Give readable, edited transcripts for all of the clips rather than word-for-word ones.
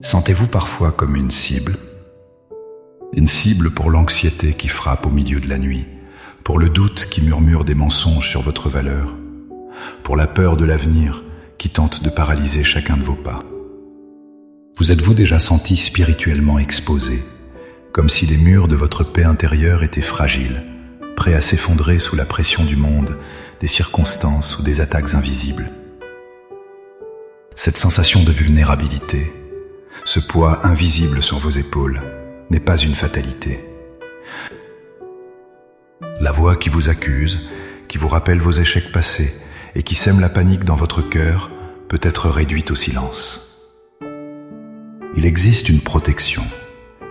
Sentez-vous parfois comme une cible? Une cible pour l'anxiété qui frappe au milieu de la nuit, pour le doute qui murmure des mensonges sur votre valeur, pour la peur de l'avenir qui tente de paralyser chacun de vos pas. Vous êtes-vous déjà senti spirituellement exposé, comme si les murs de votre paix intérieure étaient fragiles, prêts à s'effondrer sous la pression du monde, des circonstances ou des attaques invisibles? Cette sensation de vulnérabilité, ce poids invisible sur vos épaules, n'est pas une fatalité. La voix qui vous accuse, qui vous rappelle vos échecs passés et qui sème la panique dans votre cœur peut être réduite au silence. Il existe une protection,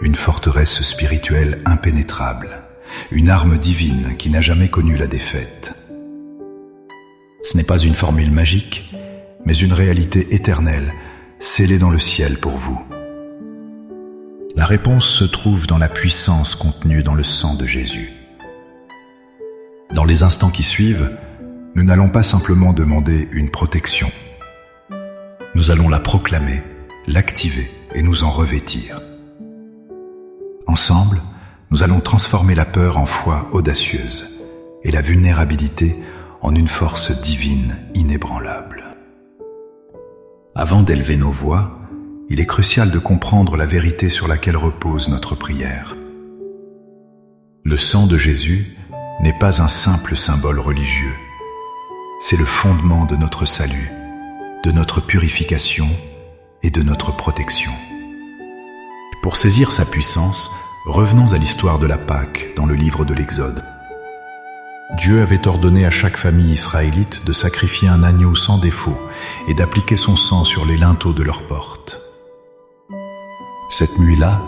une forteresse spirituelle impénétrable, une arme divine qui n'a jamais connu la défaite. Ce n'est pas une formule magique, mais une réalité éternelle, scellée dans le ciel pour vous. La réponse se trouve dans la puissance contenue dans le sang de Jésus. Dans les instants qui suivent, nous n'allons pas simplement demander une protection. Nous allons la proclamer, l'activer et nous en revêtir. Ensemble, nous allons transformer la peur en foi audacieuse et la vulnérabilité en une force divine inébranlable. Avant d'élever nos voix, il est crucial de comprendre la vérité sur laquelle repose notre prière. Le sang de Jésus n'est pas un simple symbole religieux. C'est le fondement de notre salut, de notre purification et de notre protection. Pour saisir sa puissance, revenons à l'histoire de la Pâque dans le livre de l'Exode. Dieu avait ordonné à chaque famille israélite de sacrifier un agneau sans défaut et d'appliquer son sang sur les linteaux de leurs portes. Cette nuit-là,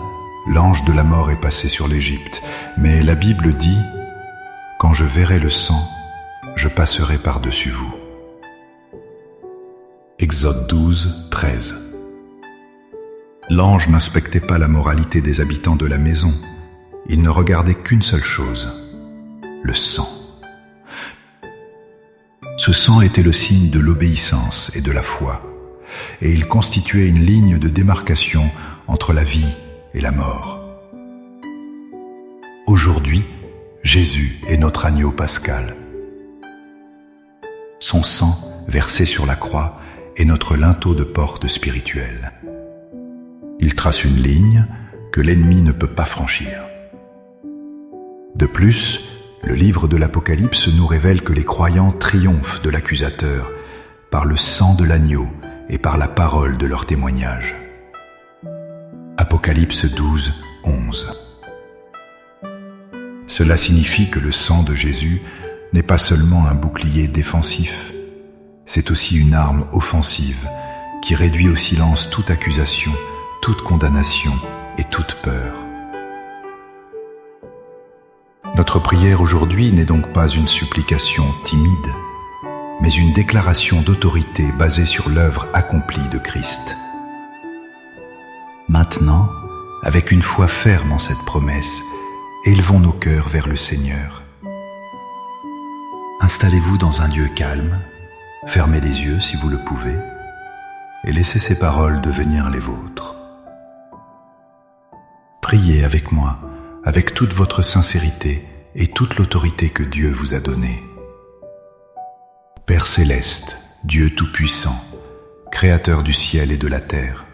l'ange de la mort est passé sur l'Égypte, mais la Bible dit « Quand je verrai le sang, je passerai par-dessus vous ». Exode 12, 13. L'ange n'inspectait pas la moralité des habitants de la maison, il ne regardait qu'une seule chose, le sang. Ce sang était le signe de l'obéissance et de la foi, et il constituait une ligne de démarcation entre la vie et la mort. Aujourd'hui, Jésus est notre agneau pascal. Son sang, versé sur la croix, est notre linteau de porte spirituelle. Il trace une ligne que l'ennemi ne peut pas franchir. De plus, le livre de l'Apocalypse nous révèle que les croyants triomphent de l'accusateur par le sang de l'agneau et par la parole de leur témoignage. Apocalypse 12, 11. Cela signifie que le sang de Jésus n'est pas seulement un bouclier défensif, c'est aussi une arme offensive qui réduit au silence toute accusation, toute condamnation et toute peur. Notre prière aujourd'hui n'est donc pas une supplication timide, mais une déclaration d'autorité basée sur l'œuvre accomplie de Christ. Maintenant, avec une foi ferme en cette promesse, élevons nos cœurs vers le Seigneur. Installez-vous dans un lieu calme, fermez les yeux si vous le pouvez, et laissez ces paroles devenir les vôtres. Priez avec moi, avec toute votre sincérité et toute l'autorité que Dieu vous a donnée. Père céleste, Dieu tout-puissant, Créateur du ciel et de la terre,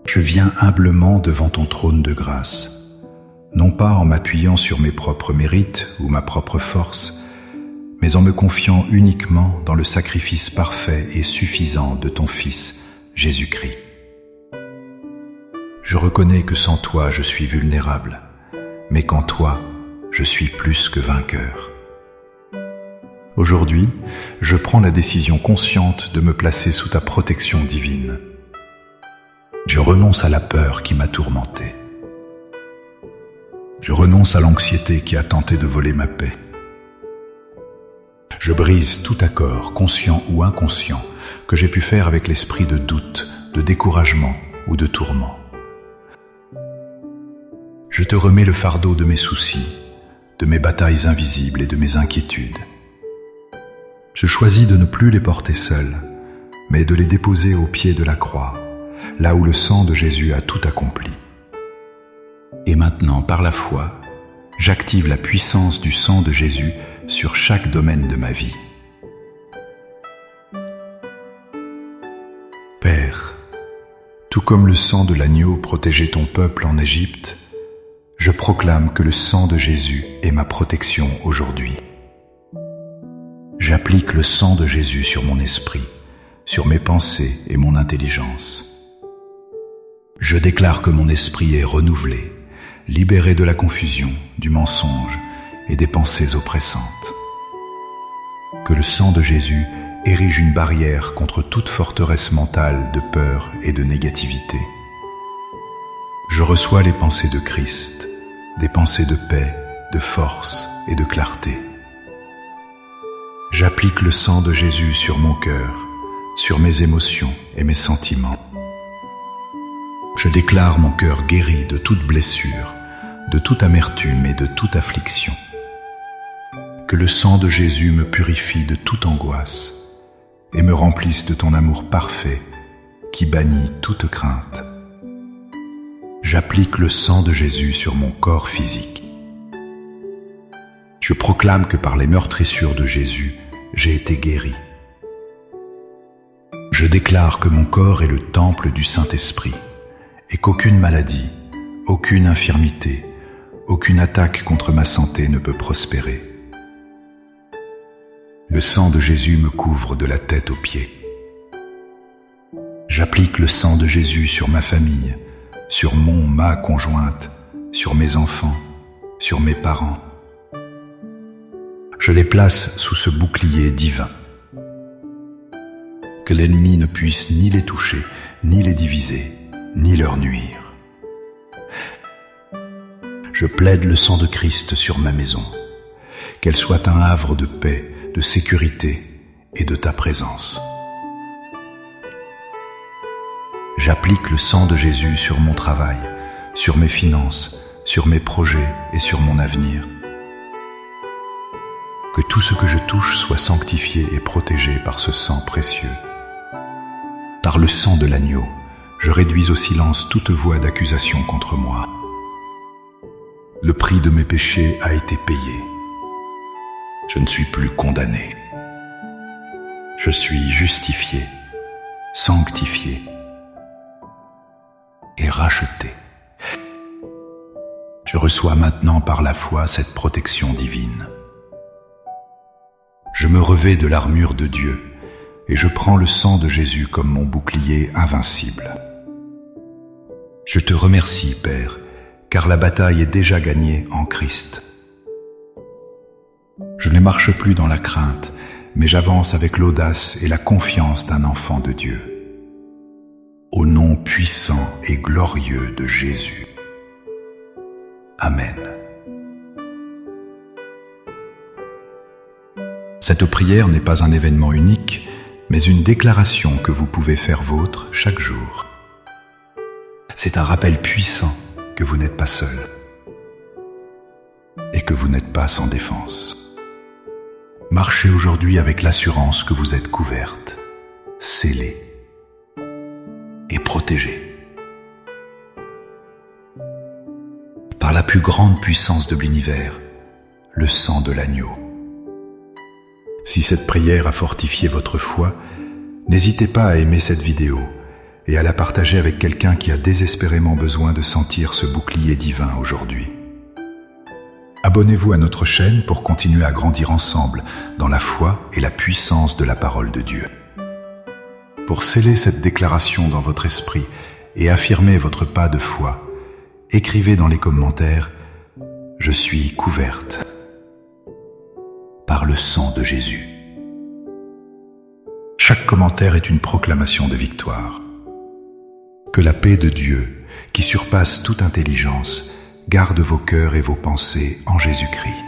je viens humblement devant ton trône de grâce, non pas en m'appuyant sur mes propres mérites ou ma propre force, mais en me confiant uniquement dans le sacrifice parfait et suffisant de ton Fils, Jésus-Christ. Je reconnais que sans toi je suis vulnérable, mais qu'en toi je suis plus que vainqueur. Aujourd'hui, je prends la décision consciente de me placer sous ta protection divine. Je renonce à la peur qui m'a tourmenté. Je renonce à l'anxiété qui a tenté de voler ma paix. Je brise tout accord, conscient ou inconscient, que j'ai pu faire avec l'esprit de doute, de découragement ou de tourment. Je te remets le fardeau de mes soucis, de mes batailles invisibles et de mes inquiétudes. Je choisis de ne plus les porter seul, mais de les déposer au pied de la croix, là où le sang de Jésus a tout accompli. Et maintenant, par la foi, j'active la puissance du sang de Jésus sur chaque domaine de ma vie. Père, tout comme le sang de l'agneau protégeait ton peuple en Égypte, je proclame que le sang de Jésus est ma protection aujourd'hui. J'applique le sang de Jésus sur mon esprit, sur mes pensées et mon intelligence. Je déclare que mon esprit est renouvelé, libéré de la confusion, du mensonge et des pensées oppressantes. Que le sang de Jésus érige une barrière contre toute forteresse mentale de peur et de négativité. Je reçois les pensées de Christ, des pensées de paix, de force et de clarté. J'applique le sang de Jésus sur mon cœur, sur mes émotions et mes sentiments. Je déclare mon cœur guéri de toute blessure, de toute amertume et de toute affliction. Que le sang de Jésus me purifie de toute angoisse et me remplisse de ton amour parfait qui bannit toute crainte. J'applique le sang de Jésus sur mon corps physique. Je proclame que par les meurtrissures de Jésus, j'ai été guéri. Je déclare que mon corps est le temple du Saint-Esprit et qu'aucune maladie, aucune infirmité, aucune attaque contre ma santé ne peut prospérer. Le sang de Jésus me couvre de la tête aux pieds. J'applique le sang de Jésus sur ma famille, sur ma conjointe, sur mes enfants, sur mes parents. Je les place sous ce bouclier divin. Que l'ennemi ne puisse ni les toucher, ni les diviser, ni leur nuire. Je plaide le sang de Christ sur ma maison, qu'elle soit un havre de paix, de sécurité et de ta présence. J'applique le sang de Jésus sur mon travail, sur mes finances, sur mes projets et sur mon avenir. Que tout ce que je touche soit sanctifié et protégé par ce sang précieux. Par le sang de l'agneau, je réduis au silence toute voix d'accusation contre moi. Le prix de mes péchés a été payé. Je ne suis plus condamné. Je suis justifié, sanctifié et racheté. Je reçois maintenant par la foi cette protection divine. Je me revêts de l'armure de Dieu et je prends le sang de Jésus comme mon bouclier invincible. Je te remercie, Père, car la bataille est déjà gagnée en Christ. Je ne marche plus dans la crainte, mais j'avance avec l'audace et la confiance d'un enfant de Dieu. Au nom puissant et glorieux de Jésus. Amen. Cette prière n'est pas un événement unique, mais une déclaration que vous pouvez faire vôtre chaque jour. C'est un rappel puissant que vous n'êtes pas seul et que vous n'êtes pas sans défense. Marchez aujourd'hui avec l'assurance que vous êtes couverte, scellée et protégée par la plus grande puissance de l'univers, le sang de l'agneau. Si cette prière a fortifié votre foi, n'hésitez pas à aimer cette vidéo et à la partager avec quelqu'un qui a désespérément besoin de sentir ce bouclier divin aujourd'hui. Abonnez-vous à notre chaîne pour continuer à grandir ensemble dans la foi et la puissance de la parole de Dieu. Pour sceller cette déclaration dans votre esprit et affirmer votre pas de foi, écrivez dans les commentaires « Je suis couverte » par le sang de Jésus. Chaque commentaire est une proclamation de victoire. Que la paix de Dieu, qui surpasse toute intelligence, garde vos cœurs et vos pensées en Jésus-Christ.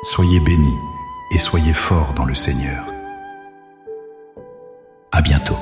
Soyez bénis et soyez forts dans le Seigneur. À bientôt.